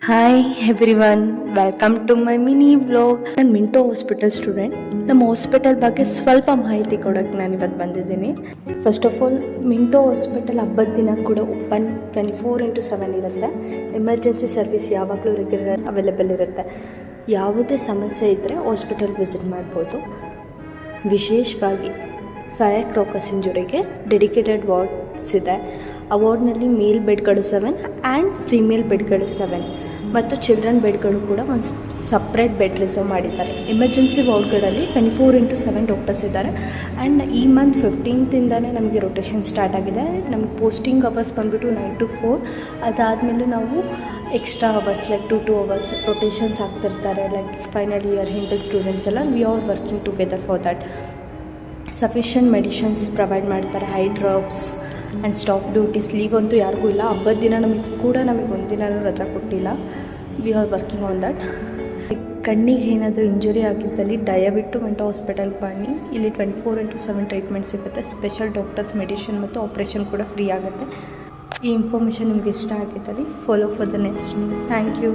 Hi everyone, welcome to my mini vlog. ನಾನು Minto hospital student. ನಮ್ಮ hospital ಬಗ್ಗೆ ಸ್ವಲ್ಪ ಮಾಹಿತಿ ಕೊಡೋಕ್ಕೆ ನಾನು ಇವತ್ತು ಬಂದಿದ್ದೀನಿ. First of all, Minto hospital ಹಬ್ಬದ ದಿನ ಕೂಡ ಓಪನ್ 24/7 ಇರುತ್ತೆ. ಎಮರ್ಜೆನ್ಸಿ ಸರ್ವಿಸ್ ಯಾವಾಗಲೂ ರೆಗ್ಯುಲರ್ ಅವೈಲೇಬಲ್ ಇರುತ್ತೆ. ಯಾವುದೇ ಸಮಸ್ಯೆ ಇದ್ದರೆ ಹಾಸ್ಪಿಟಲ್ ವಿಸಿಟ್ ಮಾಡ್ಬೋದು. ವಿಶೇಷವಾಗಿ ಸಹಾಯಕ ರೋಗಸ್ ಇಂಜುರಿಗೆ ಡೆಡಿಕೇಟೆಡ್ ವಾರ್ಡ್ಸ್ ಇದೆ. ಆ ವಾರ್ಡ್ನಲ್ಲಿ ಮೇಲ್ ಬೆಡ್ಗಳು 7 ಆ್ಯಂಡ್ ಫಿಮೇಲ್ ಬೆಡ್ಗಳು 7 ಮತ್ತು ಚಿಲ್ಡ್ರನ್ ಬೆಡ್ಗಳು ಕೂಡ ಒಂದು ಸಪ್ರೇಟ್ ಬೆಡ್ ರಿಸರ್ವ್ ಮಾಡಿದ್ದಾರೆ. ಎಮರ್ಜೆನ್ಸಿ ವಾರ್ಡ್ಗಳಲ್ಲಿ 24/7 ಡಾಕ್ಟರ್ಸ್ ಇದ್ದಾರೆ. ಆ್ಯಂಡ್ ಈ ಮಂತ್ 15th ನಮಗೆ ರೊಟೇಷನ್ ಸ್ಟಾರ್ಟ್ ಆಗಿದೆ. ನಮಗೆ ಪೋಸ್ಟಿಂಗ್ ಅವರ್ಸ್ ಬಂದುಬಿಟ್ಟು 9 to 4. ಅದಾದಮೇಲೆ ನಾವು extra hours like 2 hours rotations ಆಗ್ತಿರ್ತಾರೆ. ಲೈಕ್ ಫೈನಲ್ ಇಯರ್ ಹಿಂಟಲ್ ಸ್ಟೂಡೆಂಟ್ಸ್ ಎಲ್ಲ we are working together for that. Sufficient medicines provide ಮಾಡ್ತಾರೆ. Eye drops and stop duties. Leave ಅಂತೂ ಯಾರಿಗೂ ಇಲ್ಲ. ಹಬ್ಬದ ದಿನ ನಮಗೆ ಒಂದಿನೂ ರಜಾ ಕೊಟ್ಟಿಲ್ಲ. We are working on that. ಕಣ್ಣಿಗೆ ಏನಾದರೂ ಇಂಜುರಿ ಆಗಿದ್ದಲ್ಲಿ ದಯವಿಟ್ಟು ಮಿಂಟೋ ಹಾಸ್ಪಿಟಲ್ ಬನ್ನಿ. ಇಲ್ಲಿ 24/7 ಟ್ರೀಟ್ಮೆಂಟ್ ಸಿಗುತ್ತೆ. ಸ್ಪೆಷಲ್ ಡಾಕ್ಟರ್ಸ್, ಮೆಡಿಷನ್ ಮತ್ತು ಆಪ್ರೇಷನ್ ಕೂಡ ಫ್ರೀ ಆಗುತ್ತೆ. ಈ ಇನ್ಫಾರ್ಮೇಷನ್ ನಿಮಗೆ ಇಷ್ಟ ಆಗಿದ್ದಲ್ಲಿ follow for the next. Thank you.